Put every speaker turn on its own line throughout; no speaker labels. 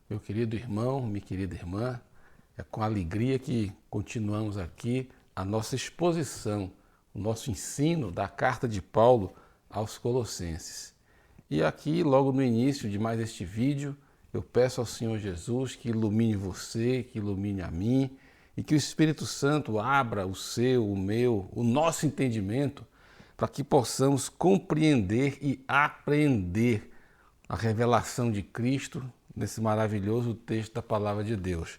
Meu querido irmão, minha querida irmã, é com alegria que continuamos aqui a nossa exposição, o nosso ensino da carta de Paulo aos Colossenses. E aqui, logo no início de mais este vídeo, eu peço ao Senhor Jesus que ilumine você, que ilumine a mim e que o Espírito Santo abra o seu, o meu, o nosso entendimento para que possamos compreender e apreender a revelação de Cristo nesse maravilhoso texto da Palavra de Deus.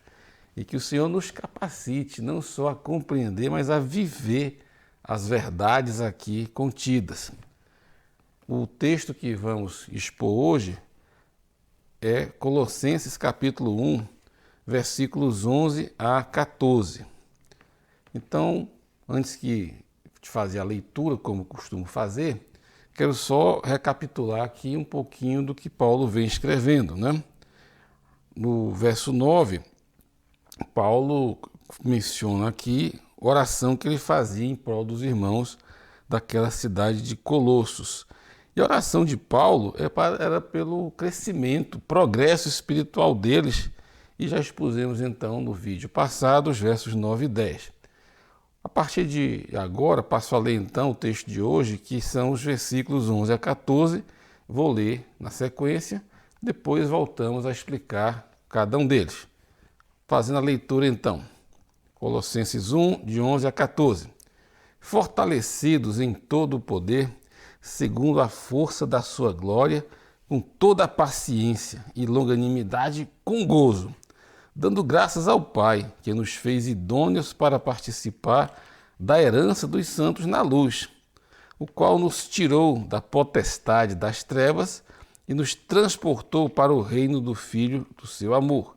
E que o Senhor nos capacite não só a compreender, mas a viver as verdades aqui contidas. O texto que vamos expor hoje é Colossenses capítulo 1, versículos 11 a 14. Então, antes de fazer a leitura, como costumo fazer, quero só recapitular aqui um pouquinho do que Paulo vem escrevendo, né? No verso 9, Paulo menciona aqui a oração que ele fazia em prol dos irmãos daquela cidade de Colossos. E a oração de Paulo era pelo crescimento, progresso espiritual deles, e já expusemos então no vídeo passado os versos 9 e 10. A partir de agora, passo a ler então o texto de hoje, que são os versículos 11 a 14. Vou ler na sequência, depois voltamos a explicar cada um deles. Fazendo a leitura então, Colossenses 1, de 11 a 14. Fortalecidos em todo o poder, segundo a força da sua glória, com toda a paciência e longanimidade com gozo, dando graças ao Pai, que nos fez idôneos para participar da herança dos santos na luz, o qual nos tirou da potestade das trevas e nos transportou para o reino do Filho do seu amor,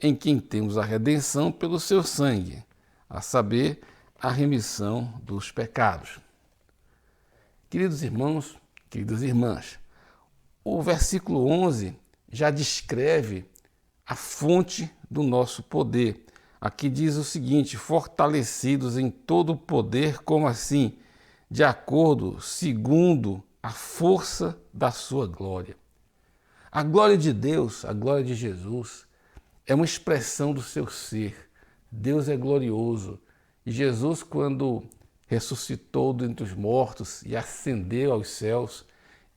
em quem temos a redenção pelo seu sangue, a saber, a remissão dos pecados. Queridos irmãos, queridas irmãs, o versículo 11 já descreve a fonte do nosso poder. Aqui diz o seguinte: fortalecidos em todo o poder, como assim? De acordo, segundo a força da sua glória. A glória de Deus, a glória de Jesus, é uma expressão do seu ser. Deus é glorioso. E Jesus, quando ressuscitou dentre os mortos e ascendeu aos céus,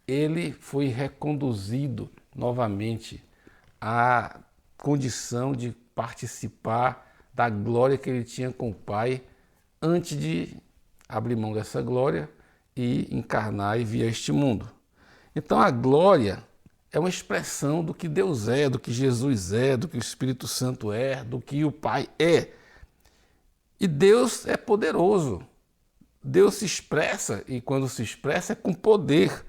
ele foi reconduzido novamente à condição de participar da glória que ele tinha com o Pai antes de abrir mão dessa glória e encarnar e vir a este mundo. Então a glória é uma expressão do que Deus é, do que Jesus é, do que o Espírito Santo é, do que o Pai é. E Deus é poderoso. Deus se expressa, e quando se expressa é com poder.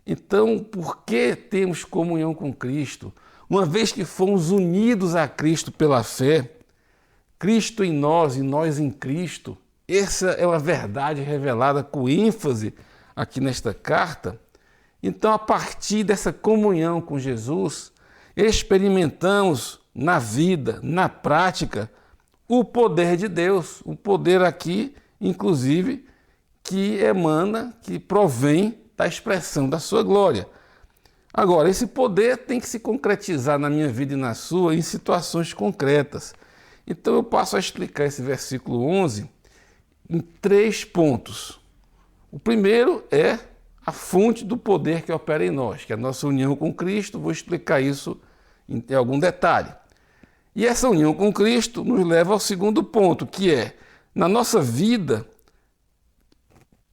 Então, por que temos comunhão com Cristo? Uma vez que fomos unidos a Cristo pela fé, Cristo em nós e nós em Cristo, essa é uma verdade revelada com ênfase aqui nesta carta. Então, a partir dessa comunhão com Jesus, experimentamos na vida, na prática, o poder de Deus. O poder aqui, inclusive, que emana, que provém da expressão da sua glória. Agora, esse poder tem que se concretizar na minha vida e na sua em situações concretas. Então, eu passo a explicar esse versículo 11 em 3 pontos. O primeiro é a fonte do poder que opera em nós, que é a nossa união com Cristo. Vou explicar isso em algum detalhe. E essa união com Cristo nos leva ao segundo ponto, que é, na nossa vida,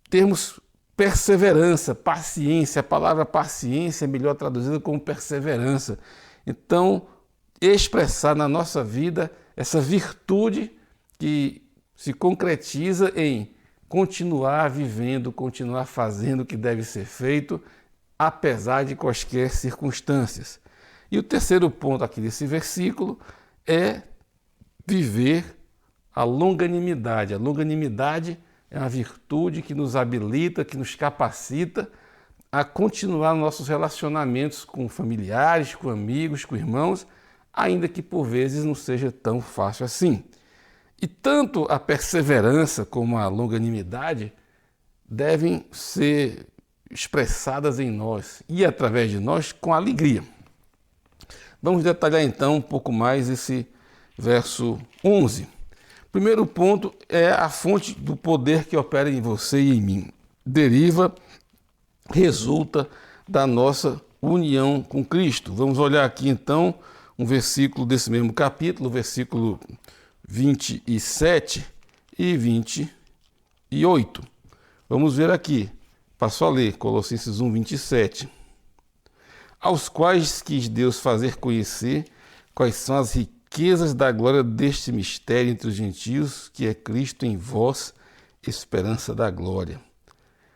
termos perseverança, paciência. A palavra paciência é melhor traduzida como perseverança. Então, expressar na nossa vida essa virtude que se concretiza em continuar vivendo, continuar fazendo o que deve ser feito, apesar de quaisquer circunstâncias. E o terceiro ponto aqui desse versículo é viver a longanimidade. A longanimidade é uma virtude que nos habilita, que nos capacita a continuar nossos relacionamentos com familiares, com amigos, com irmãos, ainda que por vezes não seja tão fácil assim. E tanto a perseverança como a longanimidade devem ser expressadas em nós e através de nós com alegria. Vamos detalhar então um pouco mais esse verso 11. Primeiro ponto é a fonte do poder que opera em você e em mim. Deriva, resulta da nossa união com Cristo. Vamos olhar aqui então um versículo desse mesmo capítulo, versículo 27 e 28. Vamos ver aqui. Passo a ler, Colossenses 1, 27. Aos quais quis Deus fazer conhecer quais são as riquezas da glória deste mistério entre os gentios, que é Cristo em vós, esperança da glória.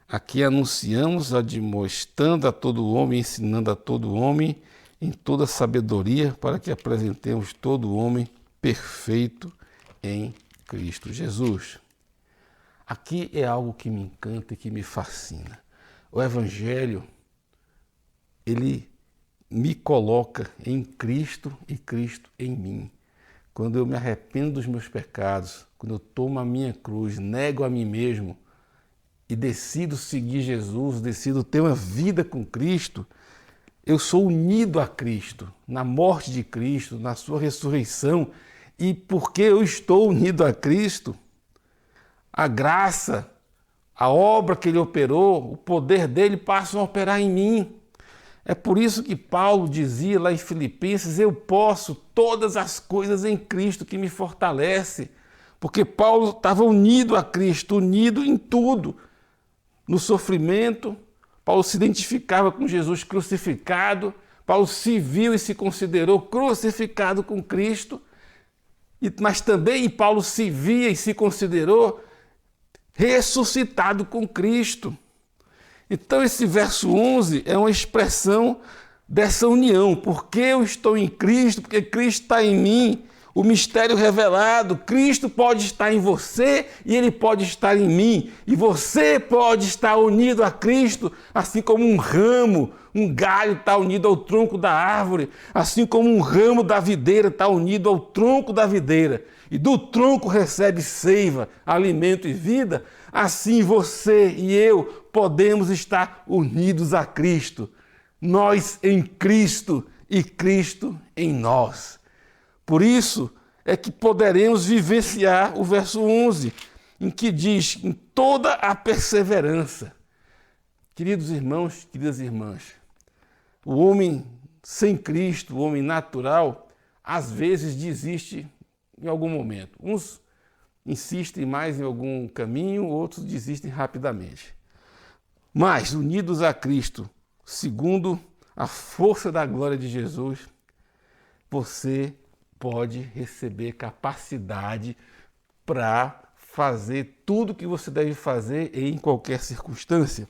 Aqui anunciamos, admoestando a todo homem, ensinando a todo homem em toda sabedoria, para que apresentemos todo homem perfeito em Cristo Jesus. Aqui é algo que me encanta e que me fascina. O Evangelho, ele me coloca em Cristo e Cristo em mim. Quando eu me arrependo dos meus pecados, quando eu tomo a minha cruz, nego a mim mesmo e decido seguir Jesus, decido ter uma vida com Cristo, eu sou unido a Cristo, na morte de Cristo, na sua ressurreição. E porque eu estou unido a Cristo, a graça, a obra que Ele operou, o poder dele passam a operar em mim. É por isso que Paulo dizia lá em Filipenses, eu posso todas as coisas em Cristo que me fortalece. Porque Paulo estava unido a Cristo, unido em tudo. No sofrimento, Paulo se identificava com Jesus crucificado, Paulo se viu e se considerou crucificado com Cristo, mas também Paulo se via e se considerou ressuscitado com Cristo. Então esse verso 11 é uma expressão dessa união. Porque eu estou em Cristo, porque Cristo está em mim, o mistério revelado, Cristo pode estar em você e Ele pode estar em mim. E você pode estar unido a Cristo, assim como um ramo, um galho está unido ao tronco da árvore, assim como um ramo da videira está unido ao tronco da videira. E do tronco recebe seiva, alimento e vida, assim você e eu podemos estar unidos a Cristo. Nós em Cristo e Cristo em nós. Por isso é que poderemos vivenciar o verso 11, em que diz, em toda a perseverança. Queridos irmãos, queridas irmãs, o homem sem Cristo, o homem natural, às vezes desiste em algum momento. Uns insistem mais em algum caminho, outros desistem rapidamente. Mas, unidos a Cristo, segundo a força da glória de Jesus, você pode receber capacidade para fazer tudo o que você deve fazer em qualquer circunstância.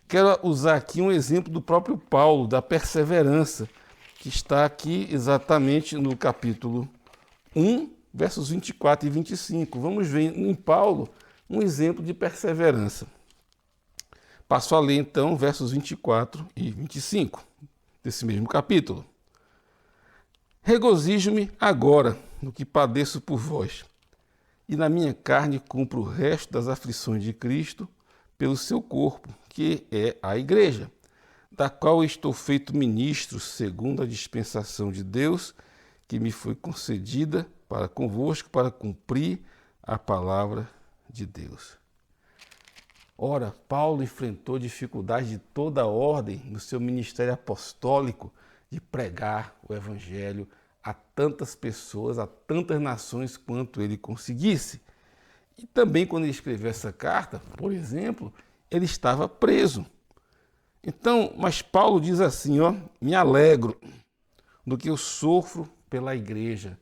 Quero usar aqui um exemplo do próprio Paulo, da perseverança, que está aqui exatamente no capítulo 1, versos 24 e 25. Vamos ver em Paulo um exemplo de perseverança. Passo a ler então versos 24 e 25 desse mesmo capítulo. Regozijo-me agora no que padeço por vós, e na minha carne cumpro o resto das aflições de Cristo pelo seu corpo, que é a igreja, da qual estou feito ministro segundo a dispensação de Deus, que me foi concedida para convosco, para cumprir a palavra de Deus. Ora, Paulo enfrentou dificuldades de toda a ordem no seu ministério apostólico de pregar o evangelho a tantas pessoas, a tantas nações quanto ele conseguisse. E também quando ele escreveu essa carta, por exemplo, ele estava preso. Então, mas Paulo diz assim, me alegro do que eu sofro pela igreja.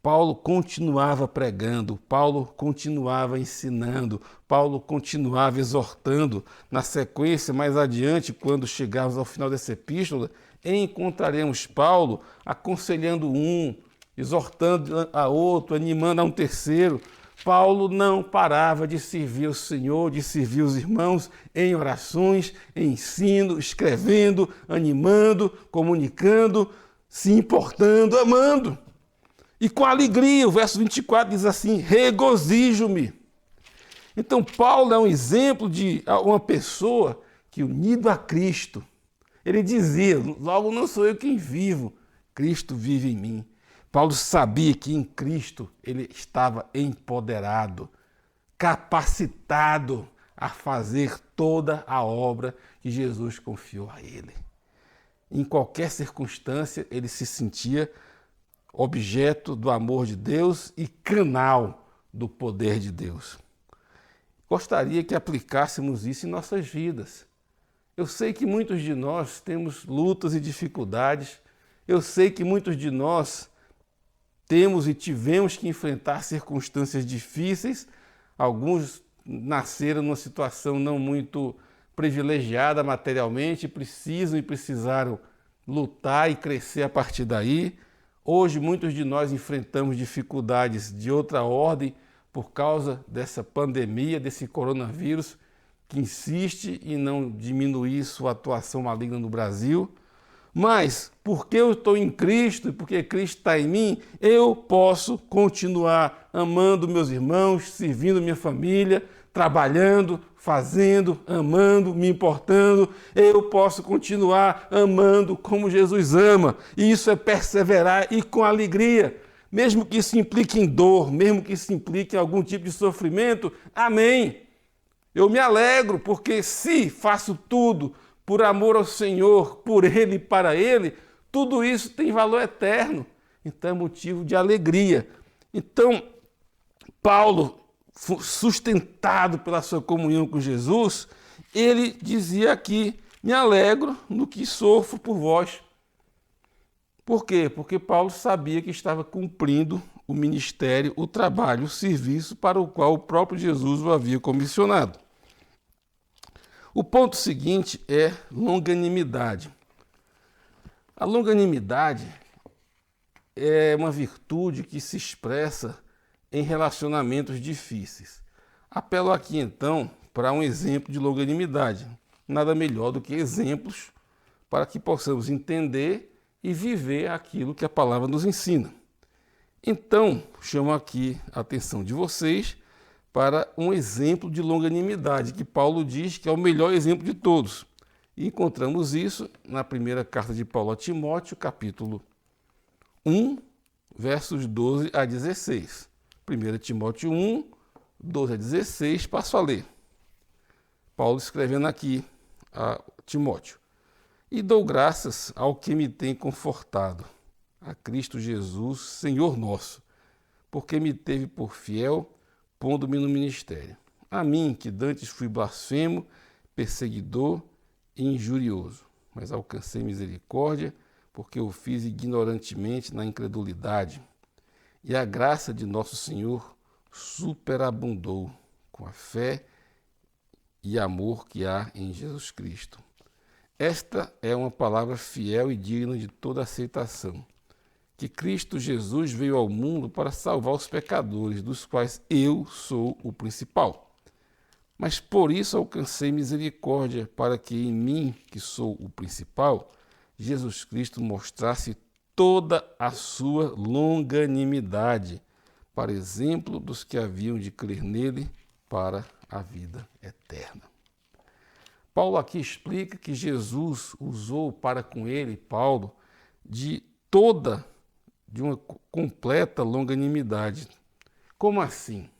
Paulo continuava pregando, Paulo continuava ensinando, Paulo continuava exortando. Na sequência, mais adiante, quando chegarmos ao final dessa epístola, encontraremos Paulo aconselhando um, exortando a outro, animando a um terceiro. Paulo não parava de servir o Senhor, de servir os irmãos em orações, em ensino, escrevendo, animando, comunicando, se importando, amando. E com alegria, o verso 24 diz assim, regozijo-me. Então Paulo é um exemplo de uma pessoa que, unido a Cristo, Ele dizia, logo não sou eu quem vivo, Cristo vive em mim. Paulo sabia que em Cristo ele estava empoderado, capacitado a fazer toda a obra que Jesus confiou a ele. Em qualquer circunstância, ele se sentia objeto do amor de Deus e canal do poder de Deus. Gostaria que aplicássemos isso em nossas vidas. Eu sei que muitos de nós temos lutas e dificuldades. Eu sei que muitos de nós temos e tivemos que enfrentar circunstâncias difíceis. Alguns nasceram numa situação não muito privilegiada materialmente, precisam e precisaram lutar e crescer a partir daí. Hoje, muitos de nós enfrentamos dificuldades de outra ordem por causa dessa pandemia, desse coronavírus, que insiste em não diminuir sua atuação maligna no Brasil. Mas, porque eu estou em Cristo e porque Cristo está em mim, eu posso continuar amando meus irmãos, servindo minha família, trabalhando, fazendo, amando, me importando. Eu posso continuar amando como Jesus ama. E isso é perseverar e com alegria. Mesmo que isso implique em dor, mesmo que isso implique em algum tipo de sofrimento, amém. Eu me alegro porque se faço tudo por amor ao Senhor, por Ele e para Ele, tudo isso tem valor eterno. Então é motivo de alegria. Então, Paulo, sustentado pela sua comunhão com Jesus, ele dizia aqui, me alegro no que sofro por vós. Por quê? Porque Paulo sabia que estava cumprindo o ministério, o trabalho, o serviço para o qual o próprio Jesus o havia comissionado. O ponto seguinte é longanimidade. A longanimidade é uma virtude que se expressa em relacionamentos difíceis. Apelo aqui então para um exemplo de longanimidade. Nada melhor do que exemplos para que possamos entender e viver aquilo que a palavra nos ensina. Então, chamo aqui a atenção de vocês para um exemplo de longanimidade, que Paulo diz que é o melhor exemplo de todos. E encontramos isso na primeira carta de Paulo a Timóteo, capítulo 1, versos 12 a 16. 1 Timóteo 1, 12 a 16, passo a ler. Paulo escrevendo aqui a Timóteo. E dou graças ao que me tem confortado, a Cristo Jesus, Senhor nosso, porque me teve por fiel, pondo-me no ministério. A mim, que dantes fui blasfemo, perseguidor e injurioso, mas alcancei misericórdia, porque o fiz ignorantemente na incredulidade. E a graça de nosso Senhor superabundou com a fé e amor que há em Jesus Cristo. Esta é uma palavra fiel e digna de toda aceitação, que Cristo Jesus veio ao mundo para salvar os pecadores, dos quais eu sou o principal. Mas por isso alcancei misericórdia, para que em mim, que sou o principal, Jesus Cristo mostrasse toda a sua longanimidade, para exemplo dos que haviam de crer nele para a vida eterna. Paulo aqui explica que Jesus usou para com ele, Paulo, de uma completa longanimidade. Como assim?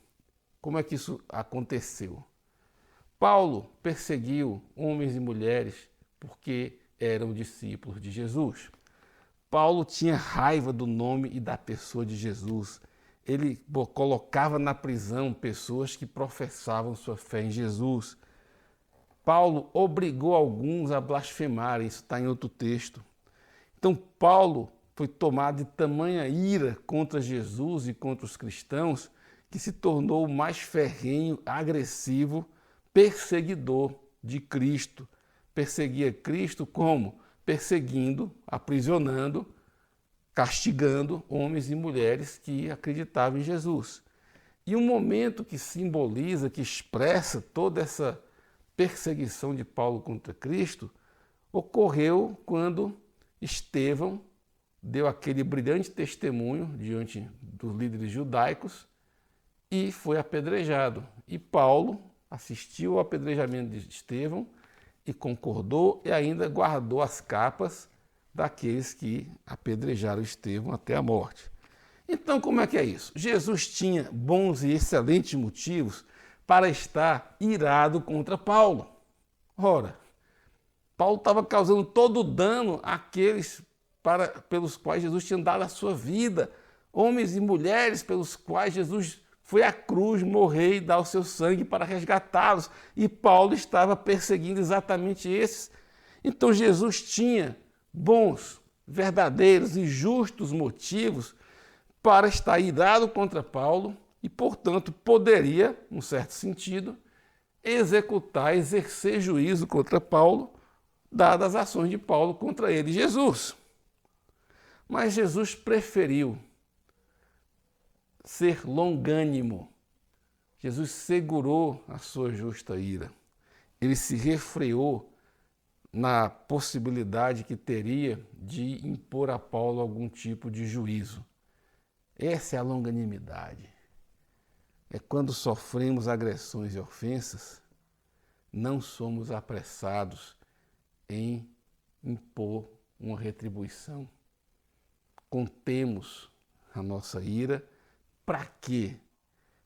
Como é que isso aconteceu? Paulo perseguiu homens e mulheres porque eram discípulos de Jesus. Paulo tinha raiva do nome e da pessoa de Jesus. Ele colocava na prisão pessoas que professavam sua fé em Jesus. Paulo obrigou alguns a blasfemarem, isso está em outro texto. Então, Paulo foi tomado de tamanha ira contra Jesus e contra os cristãos que se tornou o mais ferrenho, agressivo, perseguidor de Cristo. Perseguia Cristo como? Perseguindo, aprisionando, castigando homens e mulheres que acreditavam em Jesus. E um momento que simboliza, que expressa toda essa perseguição de Paulo contra Cristo, ocorreu quando Estevão deu aquele brilhante testemunho diante dos líderes judaicos e foi apedrejado. E Paulo assistiu ao apedrejamento de Estevão e concordou e ainda guardou as capas daqueles que apedrejaram Estevão até a morte. Então, como é que é isso? Jesus tinha bons e excelentes motivos para estar irado contra Paulo. Ora, Paulo estava causando todo o dano àqueles pelos quais Jesus tinha dado a sua vida, homens e mulheres pelos quais Jesus foi à cruz morrer e dar o seu sangue para resgatá-los. E Paulo estava perseguindo exatamente esses. Então Jesus tinha bons, verdadeiros e justos motivos para estar irado contra Paulo e, portanto, poderia, num certo sentido, exercer juízo contra Paulo, dadas as ações de Paulo contra ele, Jesus. Mas Jesus preferiu ser longânimo. Jesus segurou a sua justa ira. Ele se refreou na possibilidade que teria de impor a Paulo algum tipo de juízo. Essa é a longanimidade. É quando sofremos agressões e ofensas, não somos apressados em impor uma retribuição. Contemos a nossa ira. Para quê?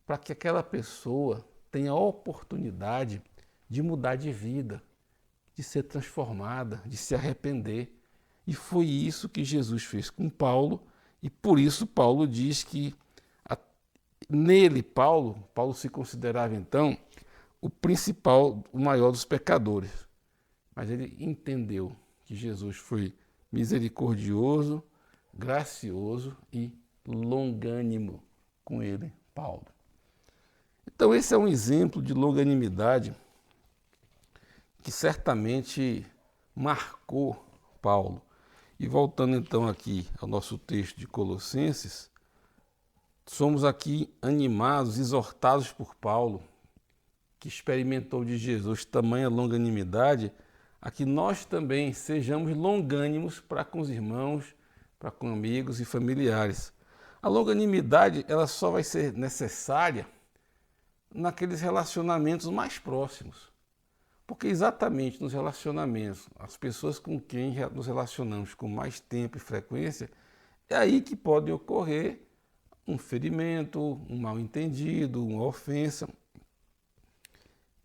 Para que aquela pessoa tenha a oportunidade de mudar de vida, de ser transformada, de se arrepender. E foi isso que Jesus fez com Paulo, e por isso Paulo diz que nele, Paulo se considerava então o principal, o maior dos pecadores. Mas ele entendeu que Jesus foi misericordioso, gracioso e longânimo com ele, Paulo. Então esse é um exemplo de longanimidade que certamente marcou Paulo. E voltando então aqui ao nosso texto de Colossenses, somos aqui animados, exortados por Paulo, que experimentou de Jesus tamanha longanimidade, a que nós também sejamos longânimos para com os irmãos, para com amigos e familiares. A longanimidade ela só vai ser necessária naqueles relacionamentos mais próximos. Porque exatamente nos relacionamentos, as pessoas com quem nos relacionamos com mais tempo e frequência, é aí que pode ocorrer um ferimento, um mal-entendido, uma ofensa.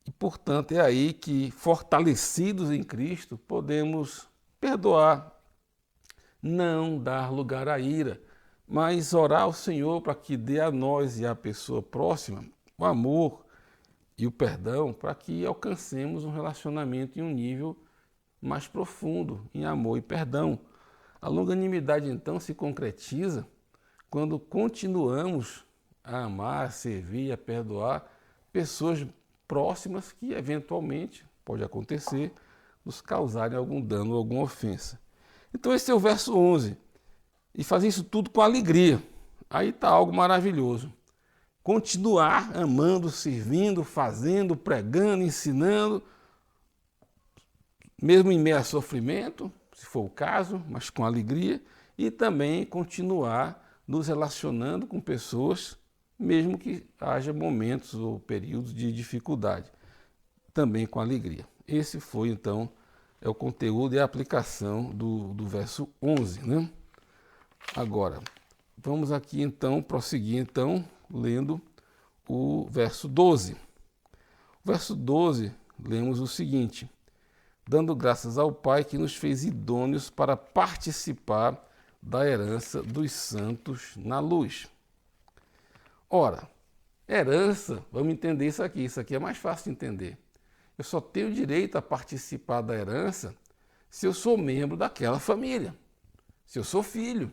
E, portanto, é aí que, fortalecidos em Cristo, podemos perdoar, não dar lugar à ira, mas orar ao Senhor para que dê a nós e à pessoa próxima o amor e o perdão, para que alcancemos um relacionamento em um nível mais profundo, em amor e perdão. A longanimidade, então, se concretiza quando continuamos a amar, a servir, a perdoar pessoas próximas que, eventualmente, pode acontecer, nos causarem algum dano ou alguma ofensa. Então, esse é o verso 11. E fazer isso tudo com alegria. Aí está algo maravilhoso. Continuar amando, servindo, fazendo, pregando, ensinando, mesmo em meio a sofrimento, se for o caso, mas com alegria, e também continuar nos relacionando com pessoas, mesmo que haja momentos ou períodos de dificuldade, também com alegria. Esse foi, então, é o conteúdo e a aplicação do verso 11, né? Agora, vamos aqui, então, prosseguir, então, lendo o verso 12. O verso 12, lemos o seguinte: dando graças ao Pai que nos fez idôneos para participar da herança dos santos na luz. Ora, herança, vamos entender isso aqui é mais fácil de entender. Eu só tenho direito a participar da herança se eu sou membro daquela família, se eu sou filho.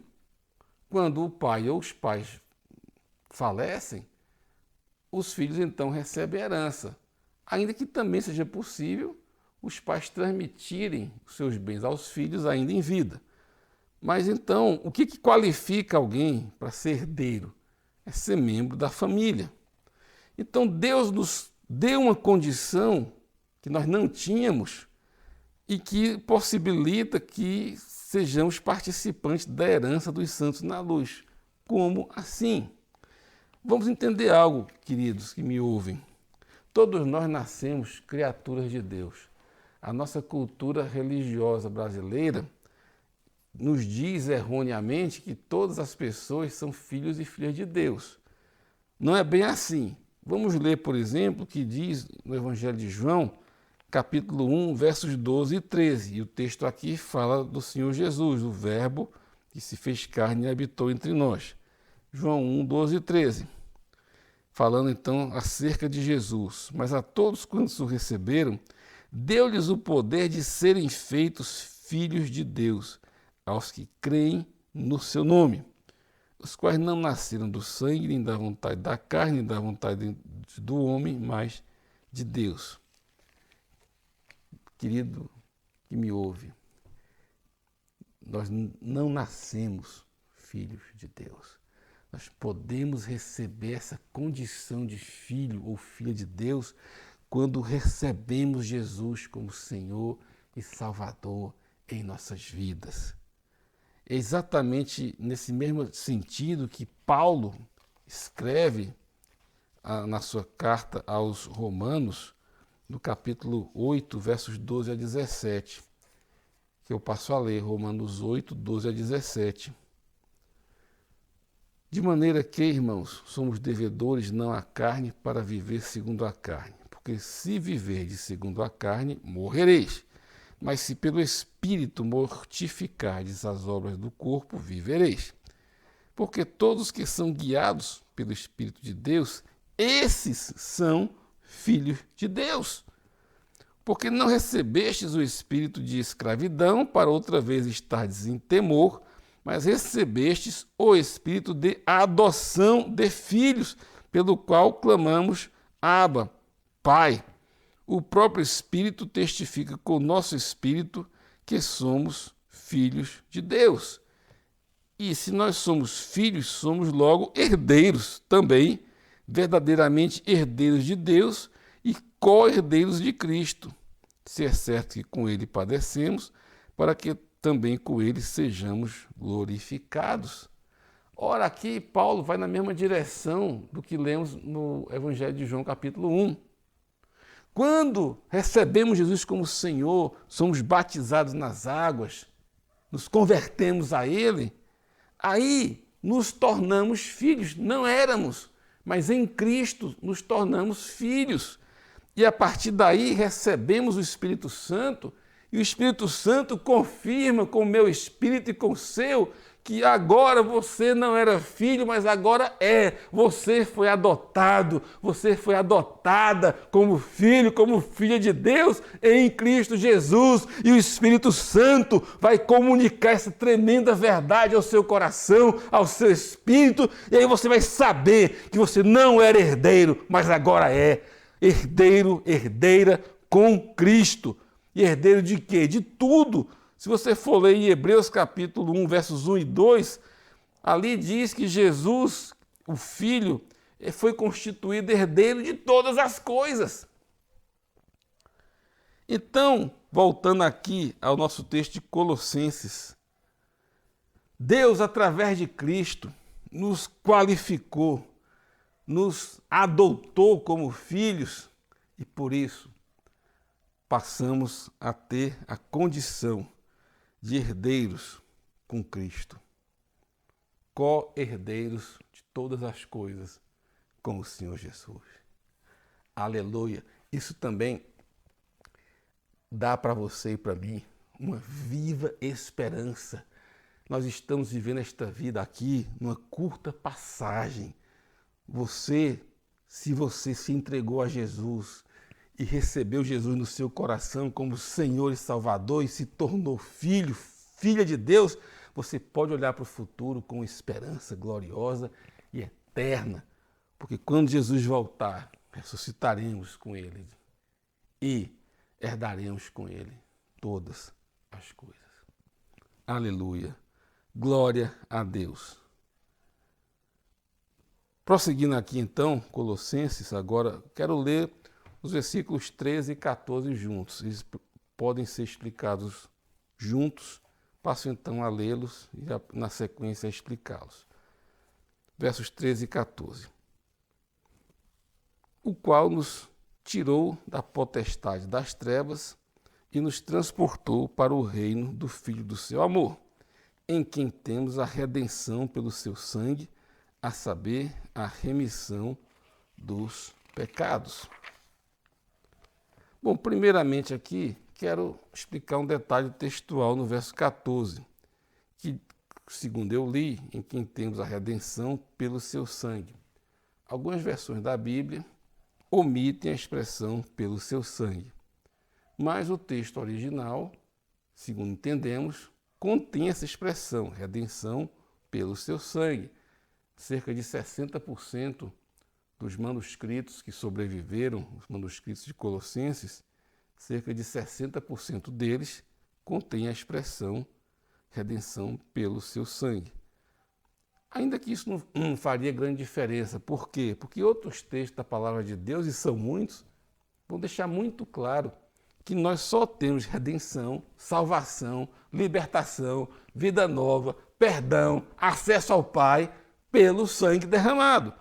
Quando o pai ou os pais falecem, os filhos então recebem herança, ainda que também seja possível os pais transmitirem os seus bens aos filhos ainda em vida. Mas então, o que qualifica alguém para ser herdeiro? É ser membro da família. Então Deus nos deu uma condição que nós não tínhamos e que possibilita que sejamos participantes da herança dos santos na luz. Como assim? Vamos entender algo, queridos que me ouvem. Todos nós nascemos criaturas de Deus. A nossa cultura religiosa brasileira nos diz erroneamente que todas as pessoas são filhos e filhas de Deus. Não é bem assim. Vamos ler, por exemplo, o que diz no Evangelho de João, capítulo 1, versos 12 e 13. E o texto aqui fala do Senhor Jesus, o Verbo que se fez carne e habitou entre nós. João 1, 12 e 13. Falando então acerca de Jesus. Mas a todos quantos o receberam, deu-lhes o poder de serem feitos filhos de Deus, aos que creem no seu nome, os quais não nasceram do sangue, nem da vontade da carne, nem da vontade do homem, mas de Deus. Querido que me ouve, nós não nascemos filhos de Deus. Nós podemos receber essa condição de filho ou filha de Deus quando recebemos Jesus como Senhor e Salvador em nossas vidas. É exatamente nesse mesmo sentido que Paulo escreve na sua carta aos Romanos, no capítulo 8, versos 12 a 17, que eu passo a ler, Romanos 8, 12 a 17. De maneira que, irmãos, somos devedores não à carne para viver segundo a carne, porque se viverdes segundo a carne, morrereis. Mas se pelo Espírito mortificardes as obras do corpo, vivereis. Porque todos que são guiados pelo Espírito de Deus, esses são filhos de Deus. Porque não recebestes o espírito de escravidão para outra vez estardes em temor, mas recebestes o espírito de adoção de filhos, pelo qual clamamos, Abba, Pai. O próprio Espírito testifica com o nosso espírito que somos filhos de Deus. E se nós somos filhos, somos logo herdeiros também, verdadeiramente herdeiros de Deus e co-herdeiros de Cristo. Se é certo que com ele padecemos, para que também com ele sejamos glorificados. Ora, aqui Paulo vai na mesma direção do que lemos no Evangelho de João, capítulo 1. Quando recebemos Jesus como Senhor, somos batizados nas águas, nos convertemos a Ele, aí nos tornamos filhos. Não éramos, mas em Cristo nos tornamos filhos. E a partir daí recebemos o Espírito Santo, e o Espírito Santo confirma com o meu espírito e com o seu que agora você não era filho, mas agora é. Você foi adotado, você foi adotada como filho, como filha de Deus em Cristo Jesus. E o Espírito Santo vai comunicar essa tremenda verdade ao seu coração, ao seu espírito, e aí você vai saber que você não era herdeiro, mas agora é. Herdeiro, herdeira com Cristo. E herdeiro de quê? De tudo. Se você for ler em Hebreus capítulo 1, versos 1 e 2, ali diz que Jesus, o Filho, foi constituído herdeiro de todas as coisas. Então, voltando aqui ao nosso texto de Colossenses, Deus, através de Cristo, nos qualificou, nos adotou como filhos e por isso passamos a ter a condição de herdeiros com Cristo, co-herdeiros de todas as coisas com o Senhor Jesus. Aleluia! Isso também dá para você e para mim uma viva esperança. Nós estamos vivendo esta vida aqui numa curta passagem. Se você se entregou a Jesus e recebeu Jesus no seu coração como Senhor e Salvador e se tornou filho, filha de Deus, você pode olhar para o futuro com esperança gloriosa e eterna, porque quando Jesus voltar, ressuscitaremos com Ele e herdaremos com Ele todas as coisas. Aleluia! Glória a Deus! Prosseguindo aqui então, Colossenses, agora quero ler os versículos 13 e 14 juntos. Eles podem ser explicados juntos. Passo então a lê-los e na sequência a explicá-los. Versos 13 e 14. O qual nos tirou da potestade das trevas e nos transportou para o reino do Filho do seu amor, em quem temos a redenção pelo seu sangue, a saber, a remissão dos pecados. Bom, primeiramente aqui, quero explicar um detalhe textual no verso 14, que, segundo eu li, em quem temos a redenção pelo seu sangue. Algumas versões da Bíblia omitem a expressão pelo seu sangue, mas o texto original, segundo entendemos, contém essa expressão, redenção pelo seu sangue. Cerca de 60% dos manuscritos que sobreviveram, os manuscritos de Colossenses, cerca de 60% deles contém a expressão redenção pelo seu sangue. Ainda que isso não faria grande diferença. Por quê? Porque outros textos da palavra de Deus, e são muitos, vão deixar muito claro que nós só temos redenção, salvação, libertação, vida nova, perdão, acesso ao Pai pelo sangue derramado.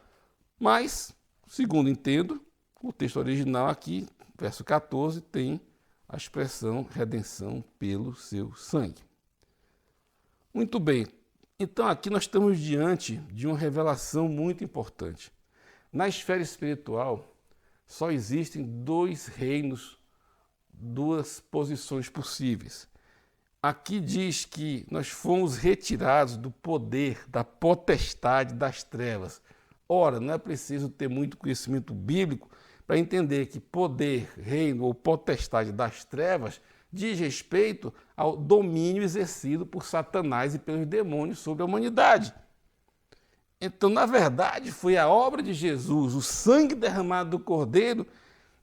Mas, segundo entendo, o texto original aqui, verso 14, tem a expressão redenção pelo seu sangue. Muito bem, então aqui nós estamos diante de uma revelação muito importante. Na esfera espiritual, só existem dois reinos, duas posições possíveis. Aqui diz que nós fomos retirados do poder, da potestade das trevas. Ora, não é preciso ter muito conhecimento bíblico para entender que poder, reino ou potestade das trevas diz respeito ao domínio exercido por Satanás e pelos demônios sobre a humanidade. Então, na verdade, foi a obra de Jesus, o sangue derramado do Cordeiro,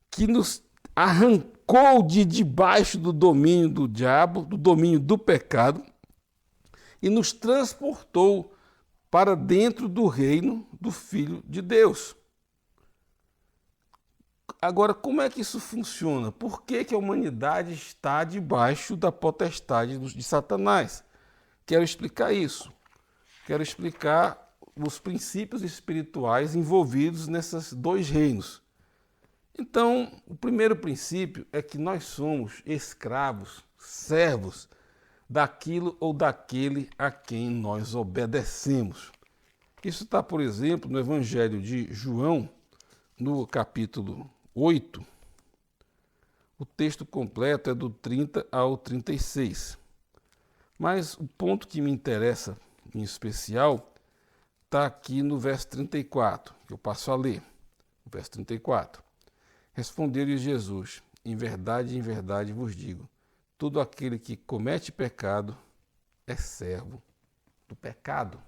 que nos arrancou de debaixo do domínio do diabo, do domínio do pecado, e nos transportou para dentro do reino do Filho de Deus. Agora, como é que isso funciona? Por que a humanidade está debaixo da potestade de Satanás? Quero explicar isso. Quero explicar os princípios espirituais envolvidos nesses dois reinos. Então, o primeiro princípio é que nós somos escravos, servos daquilo ou daquele a quem nós obedecemos. Isso está, por exemplo, no Evangelho de João, no capítulo 8. O texto completo é do 30 ao 36. Mas o ponto que me interessa em especial está aqui no verso 34, que eu passo a ler. O verso 34. Respondeu-lhe Jesus: em verdade vos digo, todo aquele que comete pecado é servo do pecado.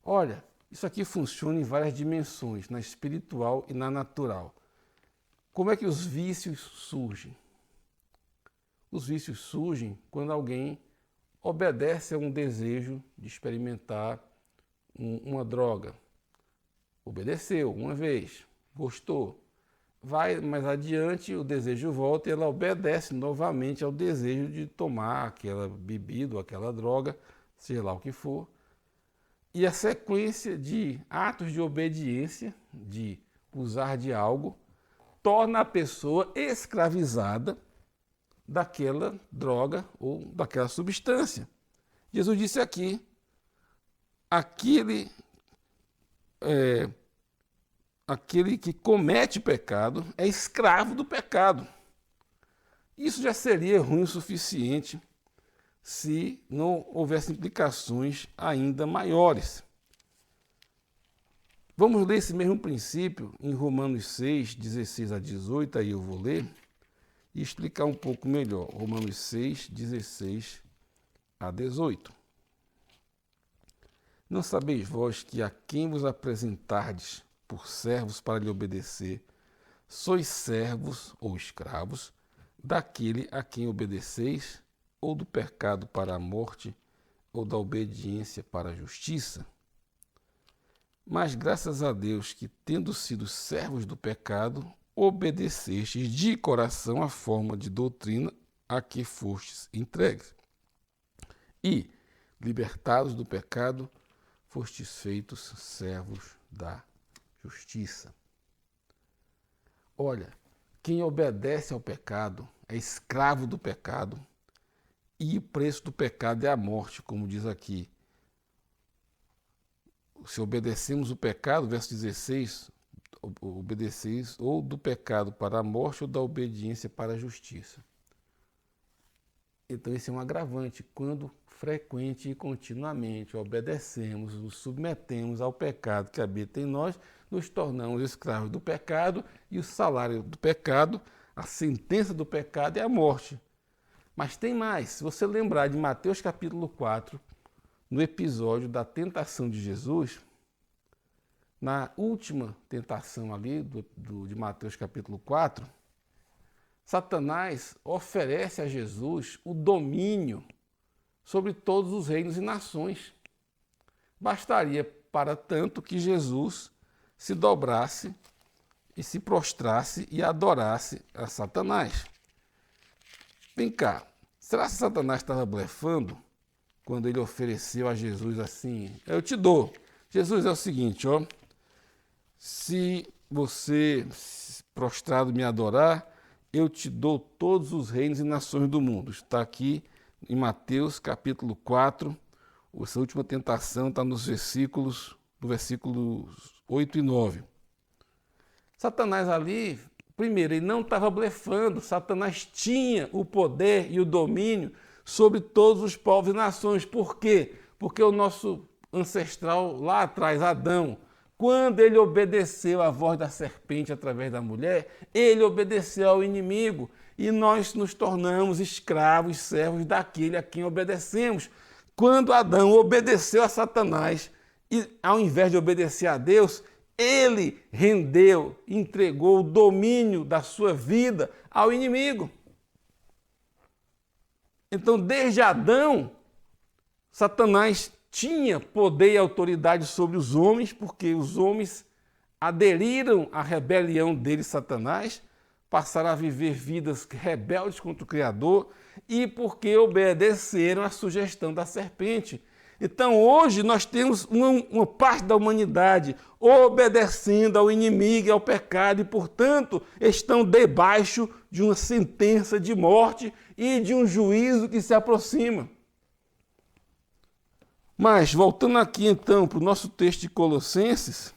Olha, isso aqui funciona em várias dimensões, na espiritual e na natural. Como é que os vícios surgem? Os vícios surgem quando alguém obedece a um desejo de experimentar uma droga. Obedeceu uma vez, gostou. Vai mais adiante, o desejo volta e ela obedece novamente ao desejo de tomar aquela bebida ou aquela droga, seja lá o que for. E a sequência de atos de obediência, de usar de algo, torna a pessoa escravizada daquela droga ou daquela substância. Jesus disse aqui, aquele que comete pecado é escravo do pecado. Isso já seria ruim o suficiente se não houvesse implicações ainda maiores. Vamos ler esse mesmo princípio em Romanos 6, 16 a 18, aí eu vou ler, e explicar um pouco melhor. Romanos 6, 16 a 18. Não sabeis vós que a quem vos apresentardes por servos para lhe obedecer, sois servos ou escravos daquele a quem obedeceis, ou do pecado para a morte, ou da obediência para a justiça? Mas graças a Deus que, tendo sido servos do pecado, obedecestes de coração a forma de doutrina a que fostes entregues. E, libertados do pecado, fostes feitos servos da justiça. Olha, quem obedece ao pecado é escravo do pecado e o preço do pecado é a morte, como diz aqui. Se obedecemos o pecado, verso 16, obedeceis ou do pecado para a morte ou da obediência para a justiça. Então esse é um agravante. Quando frequente e continuamente obedecemos, nos submetemos ao pecado que habita em nós, nos tornamos escravos do pecado e o salário do pecado, a sentença do pecado é a morte. Mas tem mais. Se você lembrar de Mateus capítulo 4, no episódio da tentação de Jesus, na última tentação ali de Mateus capítulo 4, Satanás oferece a Jesus o domínio sobre todos os reinos e nações. Bastaria, para tanto, que Jesus se dobrasse e se prostrasse e adorasse a Satanás. Vem cá, será que Satanás estava blefando quando ele ofereceu a Jesus assim? Eu te dou. Jesus, é o seguinte, ó. Se você prostrado me adorar, eu te dou todos os reinos e nações do mundo. Está aqui em Mateus capítulo 4. Essa última tentação está nos versículos 8 e 9. Satanás ali, primeiro, ele não estava blefando. Satanás tinha o poder e o domínio sobre todos os povos e nações. Por quê? Porque o nosso ancestral lá atrás, Adão, quando ele obedeceu à voz da serpente através da mulher, ele obedeceu ao inimigo e nós nos tornamos escravos, servos daquele a quem obedecemos. Quando Adão obedeceu a Satanás e ao invés de obedecer a Deus, ele rendeu, entregou o domínio da sua vida ao inimigo. Então, desde Adão, Satanás tinha poder e autoridade sobre os homens, porque os homens aderiram à rebelião dele, Satanás, passaram a viver vidas rebeldes contra o Criador e porque obedeceram à sugestão da serpente. Então, hoje, nós temos uma parte da humanidade obedecendo ao inimigo e ao pecado e, portanto, estão debaixo de uma sentença de morte e de um juízo que se aproxima. Mas, voltando aqui então para o nosso texto de Colossenses,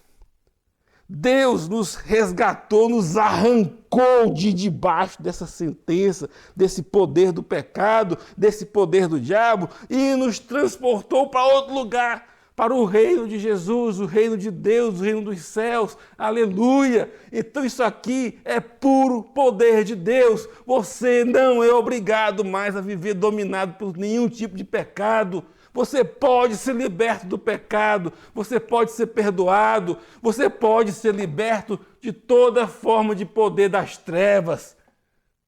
Deus nos resgatou, nos arrancou de debaixo dessa sentença, desse poder do pecado, desse poder do diabo e nos transportou para outro lugar, para o reino de Jesus, o reino de Deus, o reino dos céus. Aleluia! Então isso aqui é puro poder de Deus. Você não é obrigado mais a viver dominado por nenhum tipo de pecado. Você pode ser liberto do pecado, você pode ser perdoado, você pode ser liberto de toda forma de poder das trevas,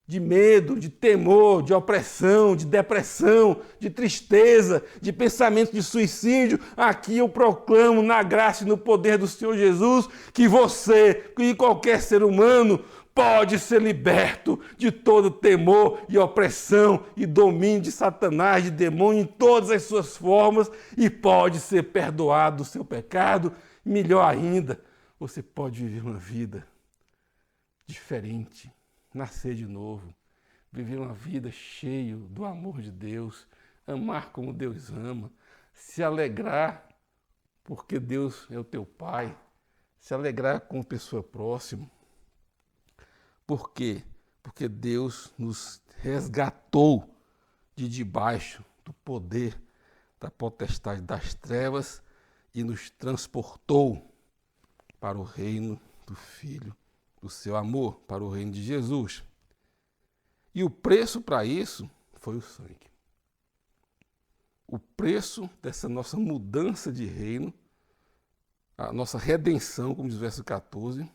de medo, de temor, de opressão, de depressão, de tristeza, de pensamento de suicídio. Aqui eu proclamo na graça e no poder do Senhor Jesus que você e qualquer ser humano pode ser liberto de todo temor e opressão e domínio de Satanás, de demônio em todas as suas formas e pode ser perdoado do seu pecado. Melhor ainda, você pode viver uma vida diferente, nascer de novo, viver uma vida cheia do amor de Deus, amar como Deus ama, se alegrar porque Deus é o teu Pai, se alegrar com a pessoa próxima. Por quê? Porque Deus nos resgatou de debaixo do poder da potestade das trevas e nos transportou para o reino do Filho do seu amor, para o reino de Jesus. E o preço para isso foi o sangue. O preço dessa nossa mudança de reino, a nossa redenção, como diz o verso 14,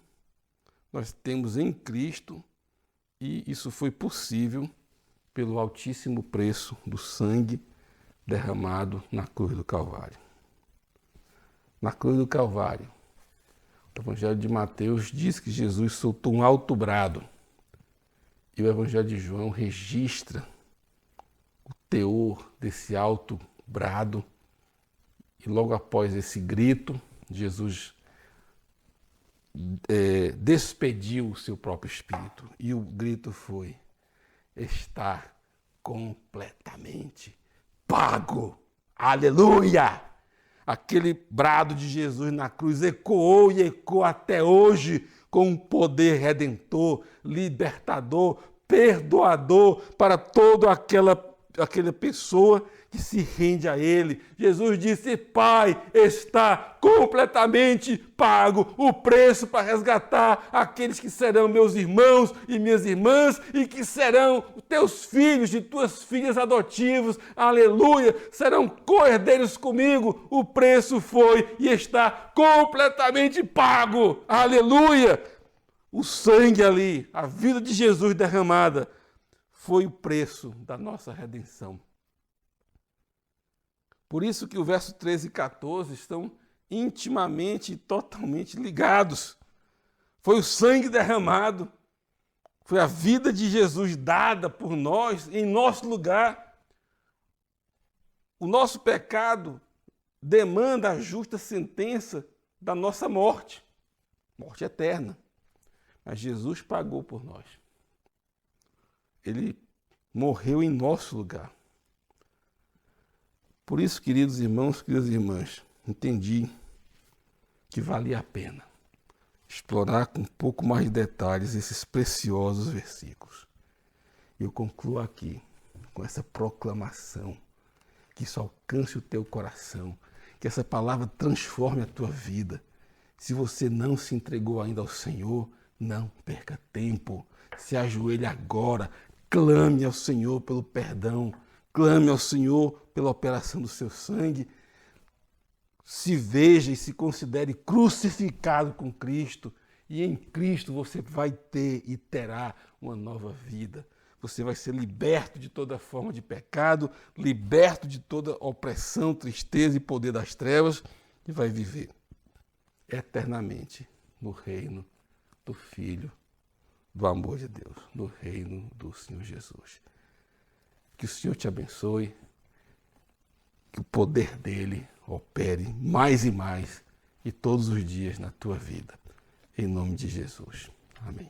nós temos em Cristo e isso foi possível pelo altíssimo preço do sangue derramado na cruz do Calvário. Na cruz do Calvário, o Evangelho de Mateus diz que Jesus soltou um alto brado e o Evangelho de João registra o teor desse alto brado e logo após esse grito, Jesus despediu o seu próprio espírito. E o grito foi: está completamente pago. Aleluia! Aquele brado de Jesus na cruz ecoou e ecoa até hoje com um poder redentor, libertador, perdoador para toda aquela pessoa que se rende a Ele. Jesus disse: Pai, está completamente pago o preço para resgatar aqueles que serão meus irmãos e minhas irmãs e que serão teus filhos e tuas filhas adotivos. Aleluia! Serão co-herdeiros comigo. O preço foi e está completamente pago. Aleluia! O sangue ali, a vida de Jesus derramada, foi o preço da nossa redenção. Por isso que o verso 13 e 14 estão intimamente e totalmente ligados. Foi o sangue derramado, foi a vida de Jesus dada por nós em nosso lugar. O nosso pecado demanda a justa sentença da nossa morte, morte eterna. Mas Jesus pagou por nós. Ele morreu em nosso lugar. Por isso, queridos irmãos, queridas irmãs, entendi que valia a pena explorar com um pouco mais de detalhes esses preciosos versículos. Eu concluo aqui com essa proclamação, que isso alcance o teu coração, que essa palavra transforme a tua vida. Se você não se entregou ainda ao Senhor, não perca tempo, se ajoelhe agora, clame ao Senhor pelo perdão, clame ao Senhor pela operação do seu sangue, se veja e se considere crucificado com Cristo, e em Cristo você vai ter e terá uma nova vida. Você vai ser liberto de toda forma de pecado, liberto de toda opressão, tristeza e poder das trevas, e vai viver eternamente no reino do Filho do amor de Deus, no reino do Senhor Jesus. Que o Senhor te abençoe, que o poder dele opere mais e mais e todos os dias na tua vida. Em nome de Jesus. Amém.